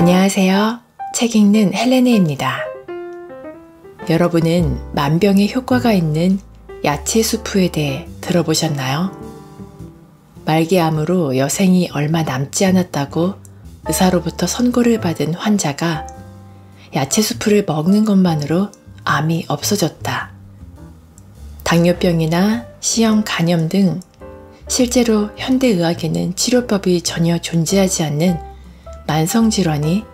안녕하세요. 책 읽는 헬레네입니다. 여러분은 만병의 효과가 있는 야채 수프에 대해 들어보셨나요? 말기암으로 여생이 얼마 남지 않았다고 의사로부터 선고를 받은 환자가 야채 수프를 먹는 것만으로 암이 없어졌다. 당뇨병이나 C형 간염 등 실제로 현대의학에는 치료법이 전혀 존재하지 않는 만성질환이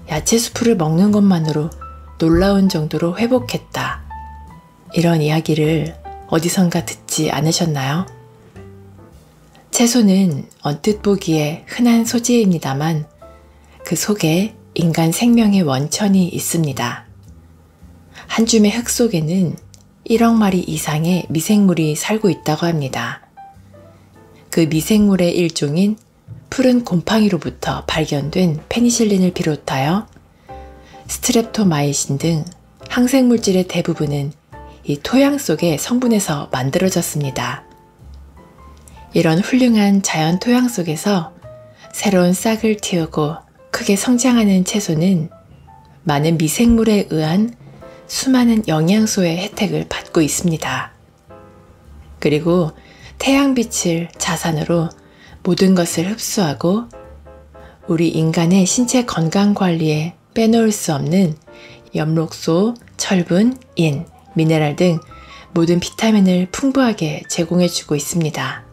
야채 수프를 먹는 것만으로 놀라운 정도로 회복했다. 이런 이야기를 어디선가 듣지 않으셨나요? 채소는 언뜻 보기에 흔한 소재입니다만 그 속에 인간 생명의 원천이 있습니다. 한 줌의 흙 속에는 1억 마리 이상의 미생물이 살고 있다고 합니다. 그 미생물의 일종인 푸른 곰팡이로부터 발견된 페니실린을 비롯하여 스트랩토마이신 등 항생물질의 대부분은 이 토양 속의 성분에서 만들어졌습니다. 이런 훌륭한 자연 토양 속에서 새로운 싹을 틔우고 크게 성장하는 채소는 많은 미생물에 의한 수많은 영양소의 혜택을 받고 있습니다. 그리고 태양빛을 자산으로 모든 것을 흡수하고 우리 인간의 신체 건강 관리에 빼놓을 수 없는 엽록소, 철분, 인, 미네랄 등 모든 비타민을 풍부하게 제공해주고 있습니다.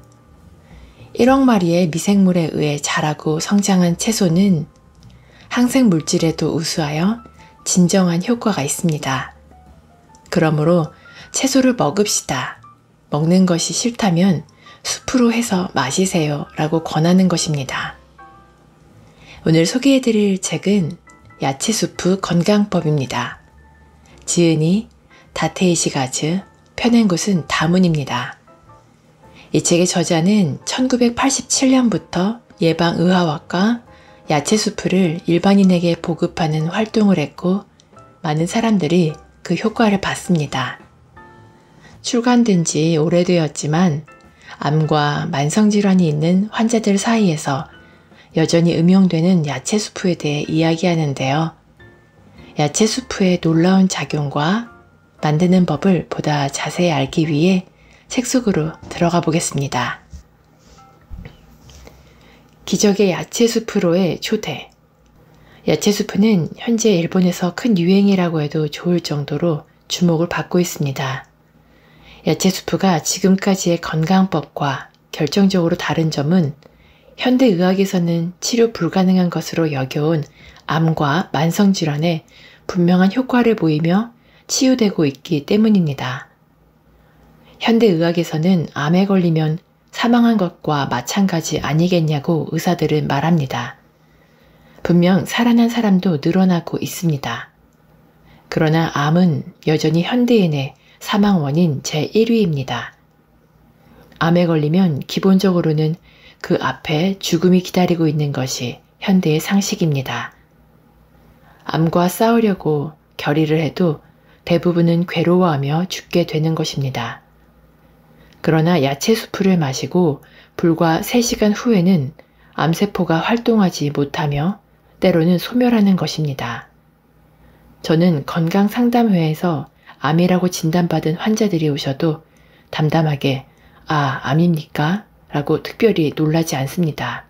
1억 마리의 미생물에 의해 자라고 성장한 채소는 항생 물질에도 우수하여 진정한 효과가 있습니다. 그러므로 채소를 먹읍시다. 먹는 것이 싫다면 수프로 해서 마시세요 라고 권하는 것입니다. 오늘 소개해드릴 책은 야채 수프 건강법입니다. 지은이 다테이시 가즈, 펴낸 곳은 다문입니다. 이 책의 저자는 1987년부터 예방의학과 야채 수프를 일반인에게 보급하는 활동을 했고 많은 사람들이 그 효과를 봤습니다. 출간된 지 오래되었지만 암과 만성질환이 있는 환자들 사이에서 여전히 응용되는 야채 수프에 대해 이야기하는데요. 야채 수프의 놀라운 작용과 만드는 법을 보다 자세히 알기 위해 책 속으로 들어가 보겠습니다. 기적의 야채 수프로의 초대. 야채 수프는 현재 일본에서 큰 유행이라고 해도 좋을 정도로 주목을 받고 있습니다. 야채 수프가 지금까지의 건강법과 결정적으로 다른 점은 현대의학에서는 치료 불가능한 것으로 여겨온 암과 만성질환에 분명한 효과를 보이며 치유되고 있기 때문입니다. 현대의학에서는 암에 걸리면 사망한 것과 마찬가지 아니겠냐고 의사들은 말합니다. 분명 살아난 사람도 늘어나고 있습니다. 그러나 암은 여전히 현대인의 사망 원인 제1위입니다. 암에 걸리면 기본적으로는 그 앞에 죽음이 기다리고 있는 것이 현대의 상식입니다. 암과 싸우려고 결의를 해도 대부분은 괴로워하며 죽게 되는 것입니다. 그러나 야채 수프를 마시고 불과 3시간 후에는 암세포가 활동하지 못하며 때로는 소멸하는 것입니다. 저는 건강상담회에서 암이라고 진단받은 환자들이 오셔도 담담하게 "아, 암입니까? 라고 특별히 놀라지 않습니다.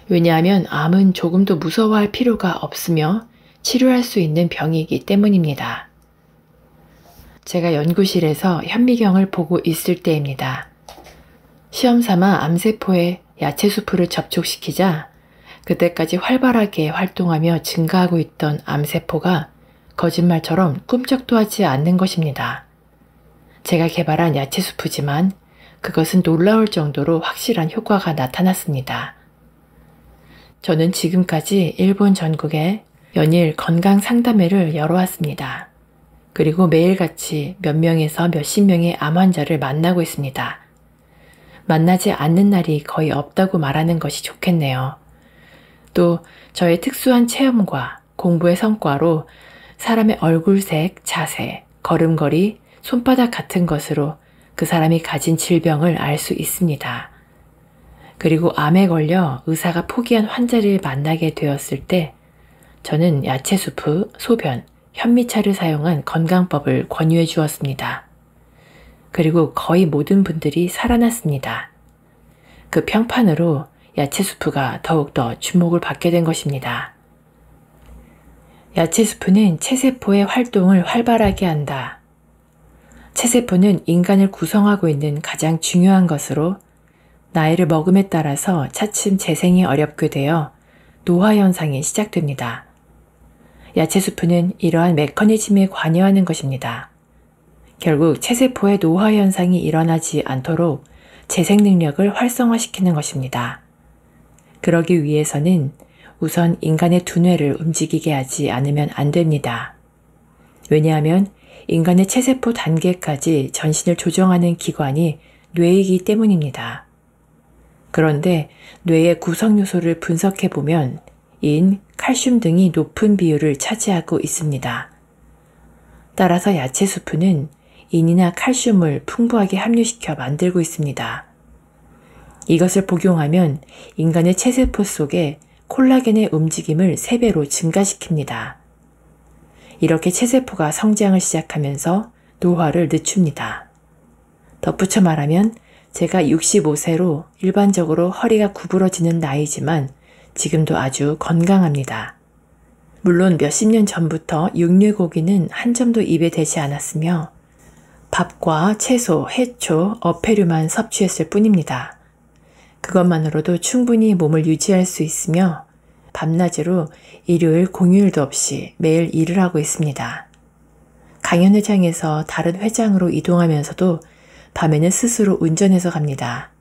왜냐하면 암은 조금도 무서워할 필요가 없으며 치료할 수 있는 병이기 때문입니다. 제가 연구실에서 현미경을 보고 있을 때입니다. 시험삼아 암세포에 야채 수프를 접촉시키자 그때까지 활발하게 활동하며 증가하고 있던 암세포가 거짓말처럼 꿈쩍도 하지 않는 것입니다. 제가 개발한 야채 수프지만 그것은 놀라울 정도로 확실한 효과가 나타났습니다. 저는 지금까지 일본 전국에 연일 건강 상담회를 열어왔습니다. 그리고 매일같이 몇 명에서 몇십 명의 암 환자를 만나고 있습니다. 만나지 않는 날이 거의 없다고 말하는 것이 좋겠네요. 또 저의 특수한 체험과 공부의 성과로 사람의 얼굴색, 자세, 걸음걸이, 손바닥 같은 것으로 그 사람이 가진 질병을 알 수 있습니다. 그리고 암에 걸려 의사가 포기한 환자를 만나게 되었을 때 저는 야채 수프, 소변, 현미차를 사용한 건강법을 권유해 주었습니다. 그리고 거의 모든 분들이 살아났습니다. 그 평판으로 야채 수프가 더욱더 주목을 받게 된 것입니다. 야채 수프는 체세포의 활동을 활발하게 한다. 체세포는 인간을 구성하고 있는 가장 중요한 것으로 나이를 먹음에 따라서 차츰 재생이 어렵게 되어 노화 현상이 시작됩니다. 야채 수프는 이러한 메커니즘에 관여하는 것입니다. 결국 체세포의 노화 현상이 일어나지 않도록 재생 능력을 활성화시키는 것입니다. 그러기 위해서는 우선 인간의 두뇌를 움직이게 하지 않으면 안 됩니다. 왜냐하면 인간의 체세포 단계까지 전신을 조정하는 기관이 뇌이기 때문입니다. 그런데 뇌의 구성 요소를 분석해 보면 인, 칼슘 등이 높은 비율을 차지하고 있습니다. 따라서 야채 수프는 인이나 칼슘을 풍부하게 함유시켜 만들고 있습니다. 이것을 복용하면 인간의 체세포 속에 콜라겐의 움직임을 3배로 증가시킵니다. 이렇게 체세포가 성장을 시작하면서 노화를 늦춥니다. 덧붙여 말하면 제가 65세로 일반적으로 허리가 구부러지는 나이지만 지금도 아주 건강합니다. 물론 몇십 년 전부터 육류고기는 한 점도 입에 대지 않았으며 밥과 채소, 해초, 어패류만 섭취했을 뿐입니다. 그것만으로도 충분히 몸을 유지할 수 있으며 밤낮으로 일요일 공휴일도 없이 매일 일을 하고 있습니다. 강연회장에서 다른 회장으로 이동하면서도 밤에는 스스로 운전해서 갑니다.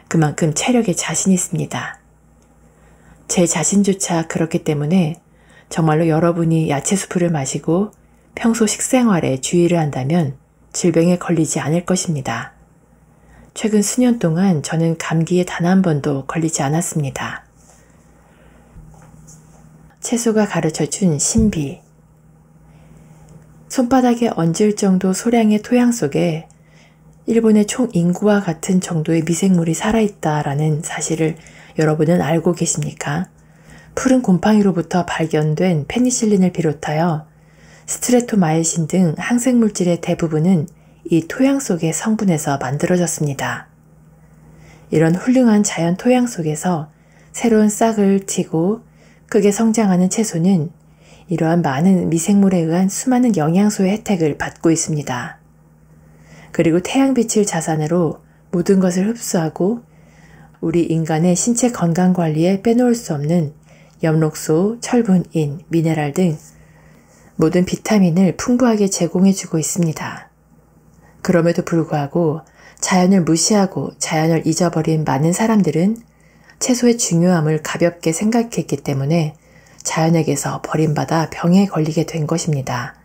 그만큼 체력에 자신이 있습니다. 제 자신조차 그렇기 때문에 정말로 여러분이 야채 수프를 마시고 평소 식생활에 주의를 한다면 질병에 걸리지 않을 것입니다. 최근 수년 동안 저는 감기에 단 한 번도 걸리지 않았습니다. 채소가 가르쳐준 신비. 손바닥에 얹을 정도 소량의 토양 속에 일본의 총 인구와 같은 정도의 미생물이 살아있다라는 사실을 여러분은 알고 계십니까? 푸른 곰팡이로부터 발견된 페니실린을 비롯하여 스트레토마이신 등 항생물질의 대부분은 이 토양 속의 성분에서 만들어졌습니다. 이런 훌륭한 자연 토양 속에서 새로운 싹을 틔고 크게 성장하는 채소는 이러한 많은 미생물에 의한 수많은 영양소의 혜택을 받고 있습니다. 그리고 태양빛을 자산으로 모든 것을 흡수하고 우리 인간의 신체 건강 관리에 빼놓을 수 없는 엽록소, 철분, 인, 미네랄 등 모든 비타민을 풍부하게 제공해주고 있습니다. 그럼에도 불구하고 자연을 무시하고 자연을 잊어버린 많은 사람들은 채소의 중요함을 가볍게 생각했기 때문에 자연에게서 버림받아 병에 걸리게 된 것입니다.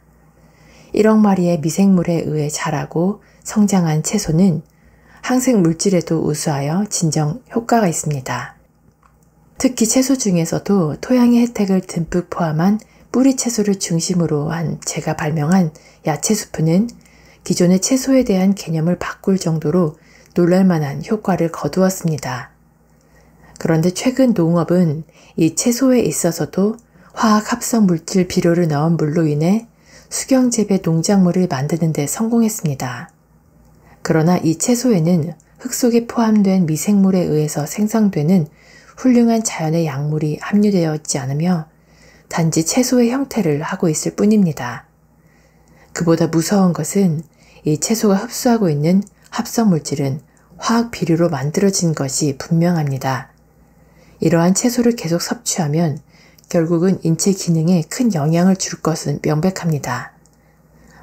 1억 마리의 미생물에 의해 자라고 성장한 채소는 항생 물질에도 우수하여 진정 효과가 있습니다. 특히 채소 중에서도 토양의 혜택을 듬뿍 포함한 뿌리 채소를 중심으로 한 제가 발명한 야채 수프는 기존의 채소에 대한 개념을 바꿀 정도로 놀랄만한 효과를 거두었습니다. 그런데 최근 농업은 이 채소에 있어서도 화학 합성 물질 비료를 넣은 물로 인해 수경재배 농작물을 만드는 데 성공했습니다. 그러나 이 채소에는 흙 속에 포함된 미생물에 의해서 생성되는 훌륭한 자연의 약물이 함유되어 있지 않으며 단지 채소의 형태를 하고 있을 뿐입니다. 그보다 무서운 것은 이 채소가 흡수하고 있는 합성 물질은 화학 비료로 만들어진 것이 분명합니다. 이러한 채소를 계속 섭취하면 결국은 인체 기능에 큰 영향을 줄 것은 명백합니다.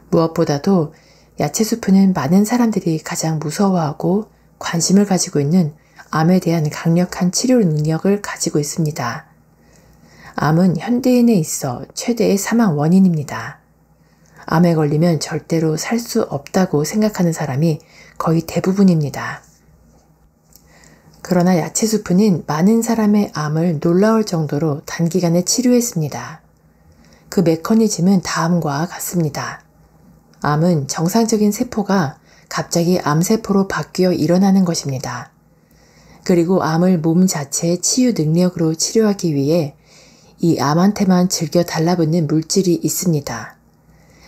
무엇보다도 야채 수프는 많은 사람들이 가장 무서워하고 관심을 가지고 있는 암에 대한 강력한 치료 능력을 가지고 있습니다. 암은 현대인에 있어 최대의 사망 원인입니다. 암에 걸리면 절대로 살 수 없다고 생각하는 사람이 거의 대부분입니다. 그러나 야채 수프는 많은 사람의 암을 놀라울 정도로 단기간에 치료했습니다. 그 메커니즘은 다음과 같습니다. 암은 정상적인 세포가 갑자기 암세포로 바뀌어 일어나는 것입니다. 그리고 암을 몸 자체의 치유 능력으로 치료하기 위해 이 암한테만 즐겨 달라붙는 물질이 있습니다.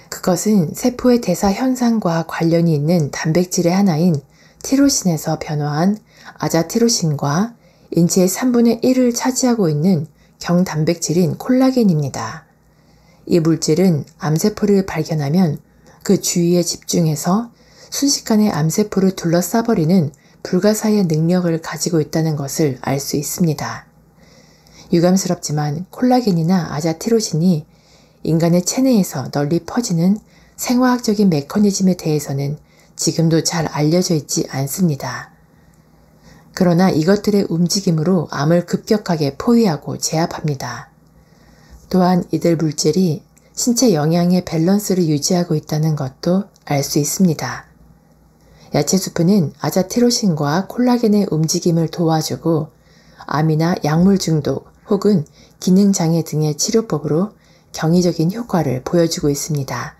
그것은 세포의 대사 현상과 관련이 있는 단백질의 하나인 티로신에서 변화한 아자티로신과 인체의 3분의 1을 차지하고 있는 경단백질인 콜라겐입니다. 이 물질은 암세포를 발견하면 그 주위에 집중해서 순식간에 암세포를 둘러싸버리는 불가사의 능력을 가지고 있다는 것을 알 수 있습니다. 유감스럽지만 콜라겐이나 아자티로신이 인간의 체내에서 널리 퍼지는 생화학적인 메커니즘에 대해서는 지금도 잘 알려져 있지 않습니다. 그러나 이것들의 움직임으로 암을 급격하게 포위하고 제압합니다. 또한 이들 물질이 신체 영양의 밸런스를 유지하고 있다는 것도 알 수 있습니다. 야채수프는 아자티로신과 콜라겐의 움직임을 도와주고 암이나 약물 중독 혹은 기능장애 등의 치료법으로 경이적인 효과를 보여주고 있습니다.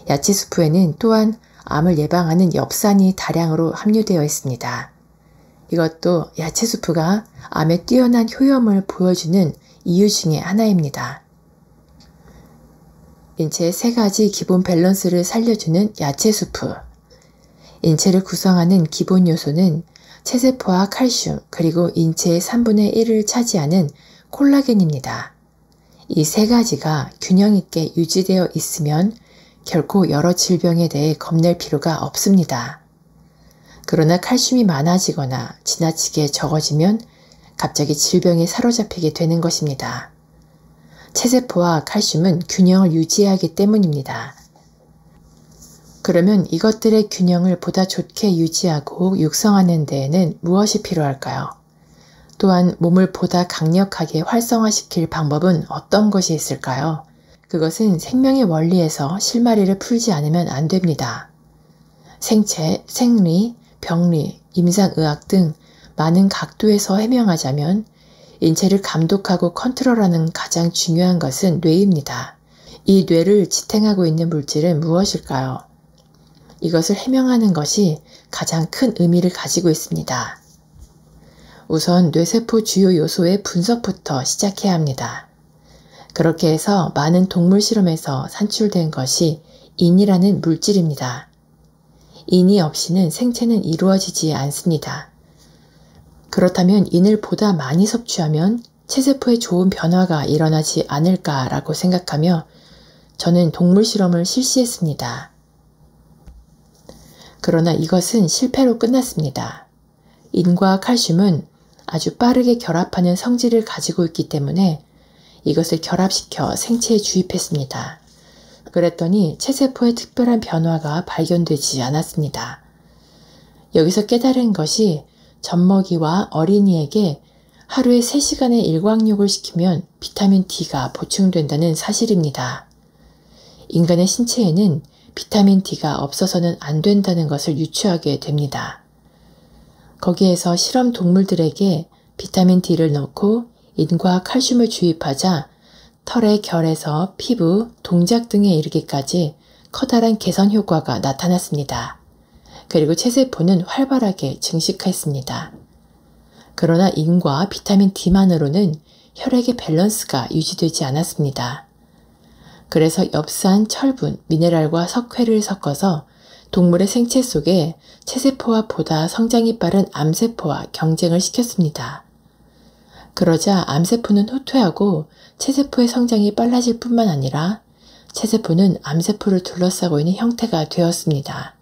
야채수프에는 또한 암을 예방하는 엽산이 다량으로 함유되어 있습니다. 이것도 야채수프가 암에 뛰어난 효염을 보여주는 이유 중에 하나입니다. 인체의 3가지 기본 밸런스를 살려주는 야채수프. 인체를 구성하는 기본 요소는 체세포와 칼슘 그리고 인체의 3분의 1을 차지하는 콜라겐입니다. 이 3가지가 균형 있게 유지되어 있으면 결코 여러 질병에 대해 겁낼 필요가 없습니다. 그러나 칼슘이 많아지거나 지나치게 적어지면 갑자기 질병에 사로잡히게 되는 것입니다. 체세포와 칼슘은 균형을 유지해야 하기 때문입니다. 그러면 이것들의 균형을 보다 좋게 유지하고 육성하는 데에는 무엇이 필요할까요? 또한 몸을 보다 강력하게 활성화시킬 방법은 어떤 것이 있을까요? 그것은 생명의 원리에서 실마리를 풀지 않으면 안 됩니다. 생체, 생리, 병리, 임상의학 등 많은 각도에서 해명하자면 인체를 감독하고 컨트롤하는 가장 중요한 것은 뇌입니다. 이 뇌를 지탱하고 있는 물질은 무엇일까요? 이것을 해명하는 것이 가장 큰 의미를 가지고 있습니다. 우선 뇌세포 주요 요소의 분석부터 시작해야 합니다. 그렇게 해서 많은 동물 실험에서 산출된 것이 인이라는 물질입니다. 인이 없이는 생체는 이루어지지 않습니다. 그렇다면 인을 보다 많이 섭취하면 체세포에 좋은 변화가 일어나지 않을까라고 생각하며 저는 동물 실험을 실시했습니다. 그러나 이것은 실패로 끝났습니다. 인과 칼슘은 아주 빠르게 결합하는 성질을 가지고 있기 때문에 이것을 결합시켜 생체에 주입했습니다. 그랬더니 체세포에 특별한 변화가 발견되지 않았습니다. 여기서 깨달은 것이 젖먹이와 어린이에게 하루에 3시간의 일광욕을 시키면 비타민 D가 보충된다는 사실입니다. 인간의 신체에는 비타민 D가 없어서는 안 된다는 것을 유추하게 됩니다. 거기에서 실험 동물들에게 비타민 D를 넣고 인과 칼슘을 주입하자 털의 결에서 피부, 동작 등에 이르기까지 커다란 개선 효과가 나타났습니다. 그리고 체세포는 활발하게 증식했습니다. 그러나 인과 비타민 D만으로는 혈액의 밸런스가 유지되지 않았습니다. 그래서 엽산, 철분, 미네랄과 석회를 섞어서 동물의 생체 속에 체세포와 보다 성장이 빠른 암세포와 경쟁을 시켰습니다. 그러자 암세포는 후퇴하고 체세포의 성장이 빨라질 뿐만 아니라 체세포는 암세포를 둘러싸고 있는 형태가 되었습니다.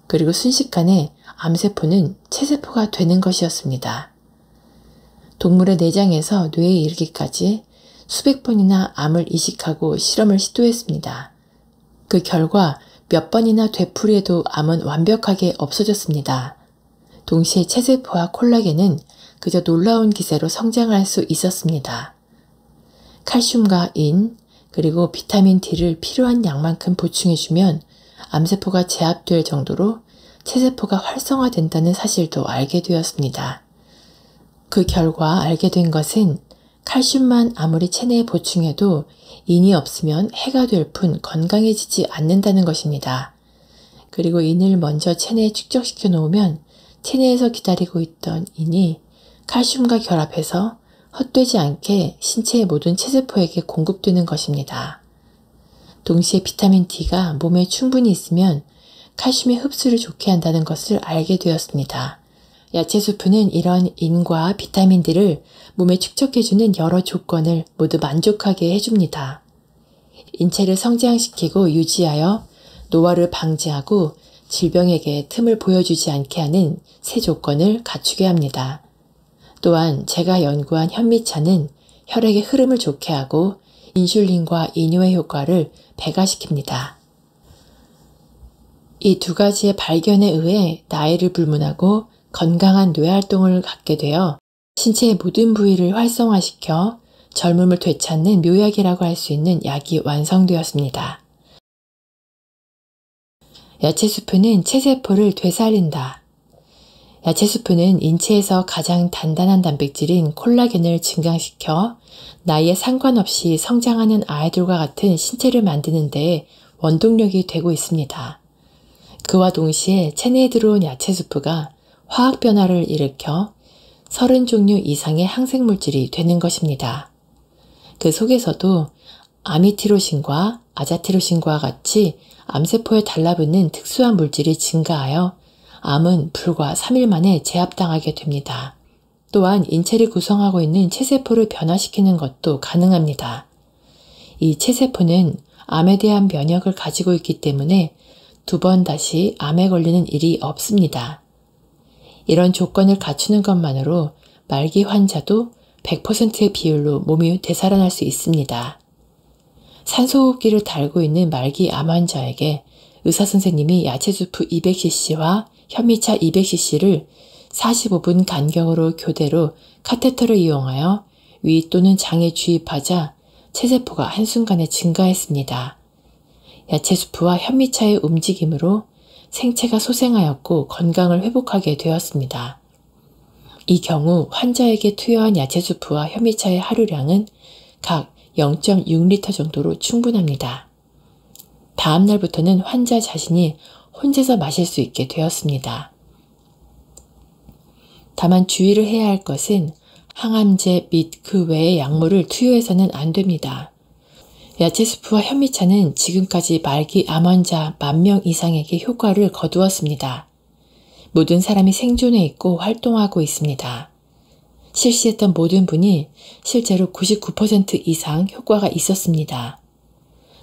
그리고 순식간에 암세포는 체세포가 되는 것이었습니다. 동물의 내장에서 뇌에 이르기까지 수백 번이나 암을 이식하고 실험을 시도했습니다. 그 결과 몇 번이나 되풀이해도 암은 완벽하게 없어졌습니다. 동시에 체세포와 콜라겐은 그저 놀라운 기세로 성장할 수 있었습니다. 칼슘과 인, 그리고 비타민 D를 필요한 양만큼 보충해주면 암세포가 제압될 정도로 체세포가 활성화된다는 사실도 알게 되었습니다. 그 결과 알게 된 것은 칼슘만 아무리 체내에 보충해도 인이 없으면 해가 될 뿐 건강해지지 않는다는 것입니다. 그리고 인을 먼저 체내에 축적시켜 놓으면 체내에서 기다리고 있던 인이 칼슘과 결합해서 헛되지 않게 신체의 모든 체세포에게 공급되는 것입니다. 동시에 비타민 D가 몸에 충분히 있으면 칼슘의 흡수를 좋게 한다는 것을 알게 되었습니다. 야채 수프는 이런 인과 비타민 D를 몸에 축적해주는 여러 조건을 모두 만족하게 해줍니다. 인체를 성장시키고 유지하여 노화를 방지하고 질병에게 틈을 보여주지 않게 하는 세 조건을 갖추게 합니다. 또한 제가 연구한 현미차는 혈액의 흐름을 좋게 하고 인슐린과 이뇨의 효과를 배가시킵니다. 이 두 가지의 발견에 의해 나이를 불문하고 건강한 뇌활동을 갖게 되어 신체의 모든 부위를 활성화시켜 젊음을 되찾는 묘약이라고 할 수 있는 약이 완성되었습니다. 야채 수프는 체세포를 되살린다. 야채 수프는 인체에서 가장 단단한 단백질인 콜라겐을 증강시켜 나이에 상관없이 성장하는 아이들과 같은 신체를 만드는 데 원동력이 되고 있습니다. 그와 동시에 체내에 들어온 야채 수프가 화학 변화를 일으켜 30종류 이상의 항생물질이 되는 것입니다. 그 속에서도 아미티로신과 아자티로신과 같이 암세포에 달라붙는 특수한 물질이 증가하여 암은 불과 3일 만에 제압당하게 됩니다. 또한 인체를 구성하고 있는 체세포를 변화시키는 것도 가능합니다. 이 체세포는 암에 대한 면역을 가지고 있기 때문에 두 번 다시 암에 걸리는 일이 없습니다. 이런 조건을 갖추는 것만으로 말기 환자도 100%의 비율로 몸이 되살아날 수 있습니다. 산소호흡기를 달고 있는 말기 암 환자에게 의사선생님이 야채수프 200cc와 현미차 200cc를 45분 간격으로 교대로 카테터를 이용하여 위 또는 장에 주입하자 체세포가 한순간에 증가했습니다. 야채수프와 현미차의 움직임으로 생체가 소생하였고 건강을 회복하게 되었습니다. 이 경우 환자에게 투여한 야채수프와 현미차의 하루량은 각 0.6리터 정도로 충분합니다. 다음 날부터는 환자 자신이 혼자서 마실 수 있게 되었습니다. 다만 주의를 해야 할 것은 항암제 및 그 외의 약물을 투여해서는 안 됩니다. 야채수프와 현미차는 지금까지 말기 암 환자 10,000명 이상에게 효과를 거두었습니다. 모든 사람이 생존해 있고 활동하고 있습니다. 실시했던 모든 분이 실제로 99% 이상 효과가 있었습니다.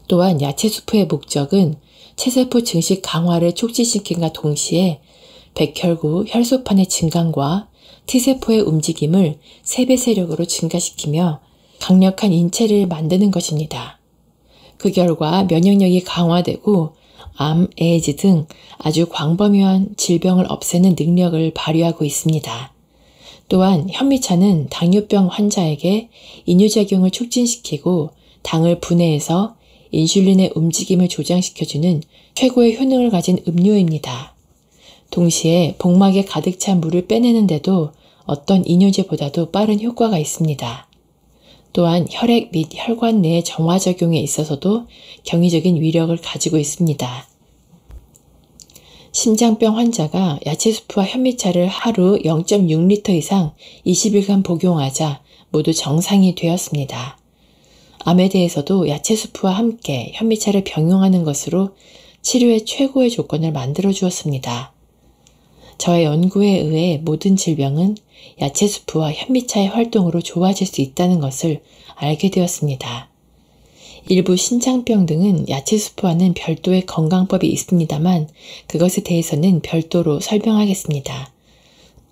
또한 야채수프의 목적은 체세포 증식 강화를 촉진시킴과 동시에 백혈구 혈소판의 증강과 T세포의 움직임을 3배 세력으로 증가시키며 강력한 인체를 만드는 것입니다. 그 결과 면역력이 강화되고 암, 에이즈 등 아주 광범위한 질병을 없애는 능력을 발휘하고 있습니다. 또한 현미차는 당뇨병 환자에게 이뇨작용을 촉진시키고 당을 분해해서 인슐린의 움직임을 조장시켜주는 최고의 효능을 가진 음료입니다. 동시에 복막에 가득 찬 물을 빼내는데도 어떤 이뇨제보다도 빠른 효과가 있습니다. 또한 혈액 및 혈관 내의 정화작용에 있어서도 경이적인 위력을 가지고 있습니다. 심장병 환자가 야채수프와 현미차를 하루 0.6리터 이상 20일간 복용하자 모두 정상이 되었습니다. 암에 대해서도 야채수프와 함께 현미차를 병용하는 것으로 치료의 최고의 조건을 만들어 주었습니다. 저의 연구에 의해 모든 질병은 야채수프와 현미차의 활동으로 좋아질 수 있다는 것을 알게 되었습니다. 일부 신장병 등은 야채수프와는 별도의 건강법이 있습니다만 그것에 대해서는 별도로 설명하겠습니다.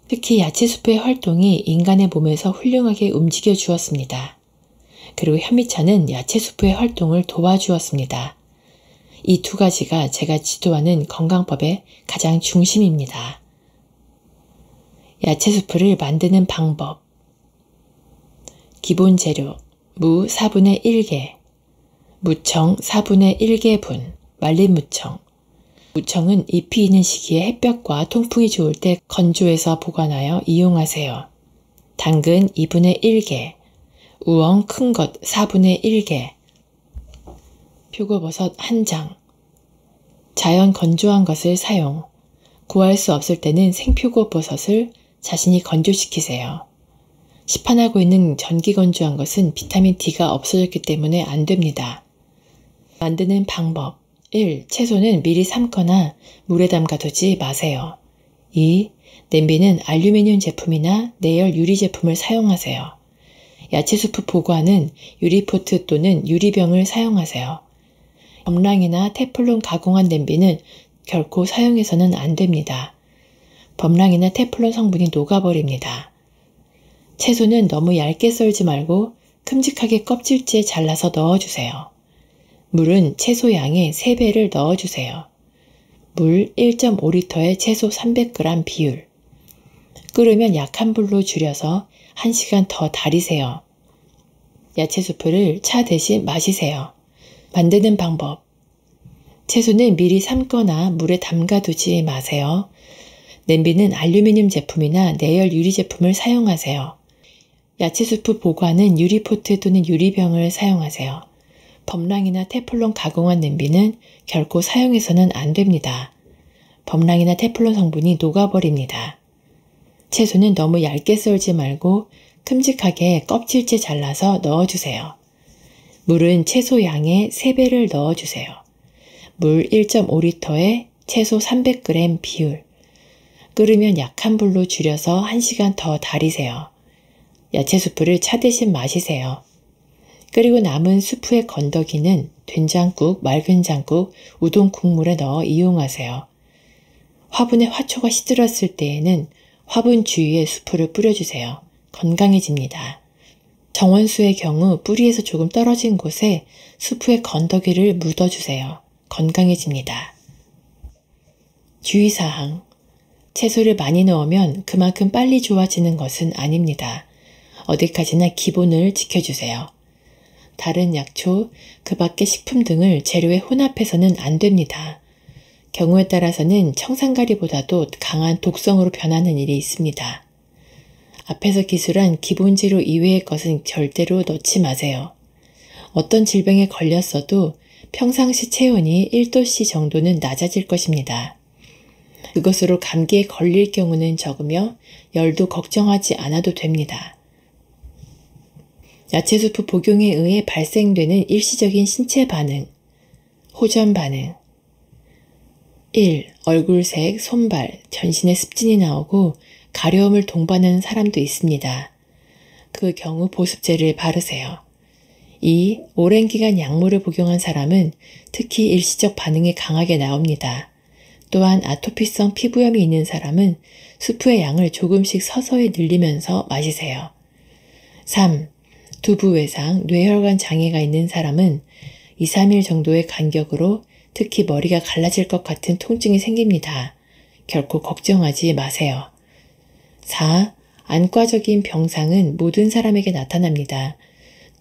특히 야채수프의 활동이 인간의 몸에서 훌륭하게 움직여 주었습니다. 그리고 현미차는 야채수프의 활동을 도와주었습니다. 이 두 가지가 제가 지도하는 건강법의 가장 중심입니다. 야채수프를 만드는 방법. 기본 재료 무 4분의 1개, 무청 4분의 1개분, 말린 무청. 무청은 잎이 있는 시기에 햇볕과 통풍이 좋을 때 건조해서 보관하여 이용하세요. 당근 2분의 1개, 우엉 큰 것 4분의 1개, 표고버섯 1장, 자연 건조한 것을 사용, 구할 수 없을 때는 생표고버섯을 자신이 건조시키세요. 시판하고 있는 전기 건조한 것은 비타민 D가 없어졌기 때문에 안 됩니다. 만드는 방법 1. 채소는 미리 삶거나 물에 담가두지 마세요. 2. 냄비는 알루미늄 제품이나 내열 유리 제품을 사용하세요. 야채 수프 보관은 유리포트 또는 유리병을 사용하세요. 범랑이나 테플론 가공한 냄비는 결코 사용해서는 안 됩니다. 범랑이나 테플론 성분이 녹아버립니다. 채소는 너무 얇게 썰지 말고 큼직하게 껍질째 잘라서 넣어주세요. 물은 채소 양의 3배를 넣어주세요. 물 1.5리터에 채소 300g 비율. 끓으면 약한 불로 줄여서 1시간 더 달이세요. 야채 수프를 차 대신 마시세요. 만드는 방법. 채소는 미리 삶거나 물에 담가두지 마세요. 냄비는 알루미늄 제품이나 내열 유리 제품을 사용하세요. 야채 수프 보관은 유리포트 또는 유리병을 사용하세요. 범랑이나 테플론 가공한 냄비는 결코 사용해서는 안 됩니다. 범랑이나 테플론 성분이 녹아버립니다. 채소는 너무 얇게 썰지 말고 큼직하게 껍질째 잘라서 넣어주세요. 물은 채소 양의 3배를 넣어주세요. 물 1.5리터에 채소 300g 비율. 끓으면 약한 불로 줄여서 1시간 더 달이세요. 야채 수프를 차 대신 마시세요. 그리고 남은 수프의 건더기는 된장국, 맑은 장국, 우동 국물에 넣어 이용하세요. 화분에 화초가 시들었을 때에는 화분 주위에 수프를 뿌려주세요. 건강해집니다. 정원수의 경우 뿌리에서 조금 떨어진 곳에 수프의 건더기를 묻어주세요. 건강해집니다. 주의사항. 채소를 많이 넣으면 그만큼 빨리 좋아지는 것은 아닙니다. 어디까지나 기본을 지켜주세요. 다른 약초, 그 밖의 식품 등을 재료에 혼합해서는 안 됩니다. 경우에 따라서는 청산가리보다도 강한 독성으로 변하는 일이 있습니다. 앞에서 기술한 기본 재료 이외의 것은 절대로 넣지 마세요. 어떤 질병에 걸렸어도 평상시 체온이 1도씨 정도는 낮아질 것입니다. 그것으로 감기에 걸릴 경우는 적으며 열도 걱정하지 않아도 됩니다. 야채 수프 복용에 의해 발생되는 일시적인 신체 반응, 호전 반응. 1. 얼굴색, 손발, 전신에 습진이 나오고 가려움을 동반하는 사람도 있습니다. 그 경우 보습제를 바르세요. 2. 오랜 기간 약물을 복용한 사람은 특히 일시적 반응이 강하게 나옵니다. 또한 아토피성 피부염이 있는 사람은 수프의 양을 조금씩 서서히 늘리면서 마시세요. 3. 두부 외상, 뇌혈관 장애가 있는 사람은 2, 3일 정도의 간격으로 특히 머리가 갈라질 것 같은 통증이 생깁니다. 결코 걱정하지 마세요. 4. 안과적인 병상은 모든 사람에게 나타납니다.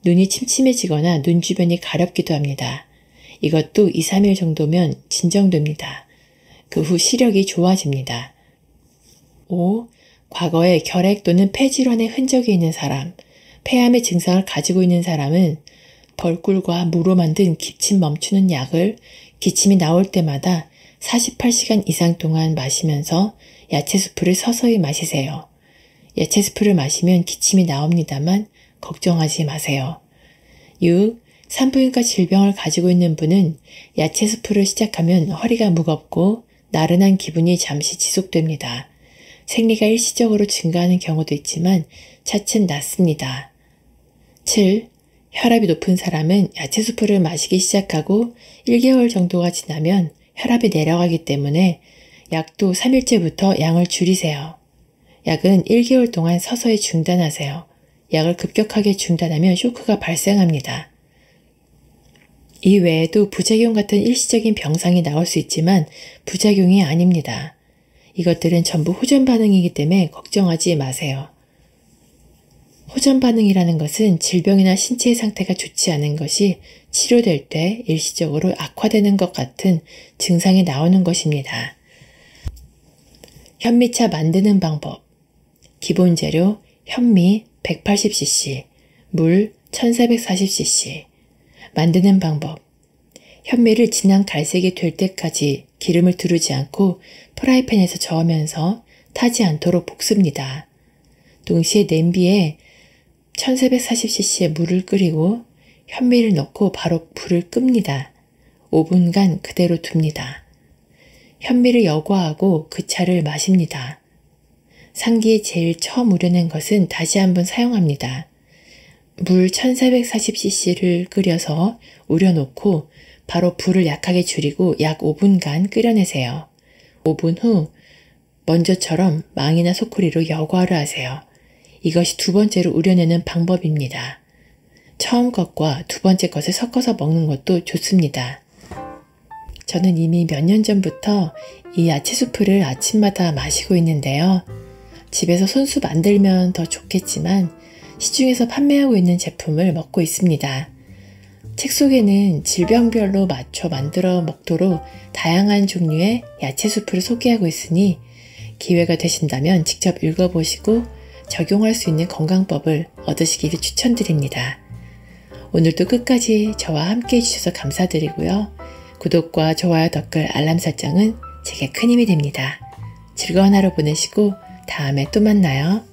눈이 침침해지거나 눈 주변이 가렵기도 합니다. 이것도 2, 3일 정도면 진정됩니다. 그 후 시력이 좋아집니다. 5. 과거에 결핵 또는 폐질환의 흔적이 있는 사람, 폐암의 증상을 가지고 있는 사람은 벌꿀과 무로 만든 기침 멈추는 약을 기침이 나올 때마다 48시간 이상 동안 마시면서 야채 수프를 서서히 마시세요. 야채 수프를 마시면 기침이 나옵니다만 걱정하지 마세요. 6. 산부인과 질병을 가지고 있는 분은 야채 수프를 시작하면 허리가 무겁고 나른한 기분이 잠시 지속됩니다. 생리가 일시적으로 증가하는 경우도 있지만 차츰 낫습니다. 7. 혈압이 높은 사람은 야채 수프를 마시기 시작하고 1개월 정도가 지나면 혈압이 내려가기 때문에 약도 3일째부터 양을 줄이세요. 약은 1개월 동안 서서히 중단하세요. 약을 급격하게 중단하면 쇼크가 발생합니다. 이 외에도 부작용 같은 일시적인 병상이 나올 수 있지만 부작용이 아닙니다. 이것들은 전부 호전 반응이기 때문에 걱정하지 마세요. 호전 반응이라는 것은 질병이나 신체의 상태가 좋지 않은 것이 치료될 때 일시적으로 악화되는 것 같은 증상이 나오는 것입니다. 현미차 만드는 방법. 기본 재료 현미 180cc, 물 1440cc. 만드는 방법. 현미를 진한 갈색이 될 때까지 기름을 두르지 않고 프라이팬에서 저으면서 타지 않도록 볶습니다. 동시에 냄비에 1440cc의 물을 끓이고 현미를 넣고 바로 불을 끕니다. 5분간 그대로 둡니다. 현미를 여과하고 그 차를 마십니다. 상기에 제일 처음 우려낸 것은 다시 한번 사용합니다. 물 1440cc를 끓여서 우려놓고 바로 불을 약하게 줄이고 약 5분간 끓여내세요. 5분 후 먼저처럼 망이나 소쿠리로 여과를 하세요. 이것이 두 번째로 우려내는 방법입니다. 처음 것과 두 번째 것을 섞어서 먹는 것도 좋습니다. 저는 이미 몇 년 전부터 이 야채 수프를 아침마다 마시고 있는데요. 집에서 손수 만들면 더 좋겠지만 시중에서 판매하고 있는 제품을 먹고 있습니다. 책 속에는 질병별로 맞춰 만들어 먹도록 다양한 종류의 야채 수프를 소개하고 있으니 기회가 되신다면 직접 읽어보시고 적용할 수 있는 건강법을 얻으시기를 추천드립니다. 오늘도 끝까지 저와 함께 해주셔서 감사드리고요. 구독과 좋아요, 댓글, 알람 설정은 제게 큰 힘이 됩니다. 즐거운 하루 보내시고 다음에 또 만나요.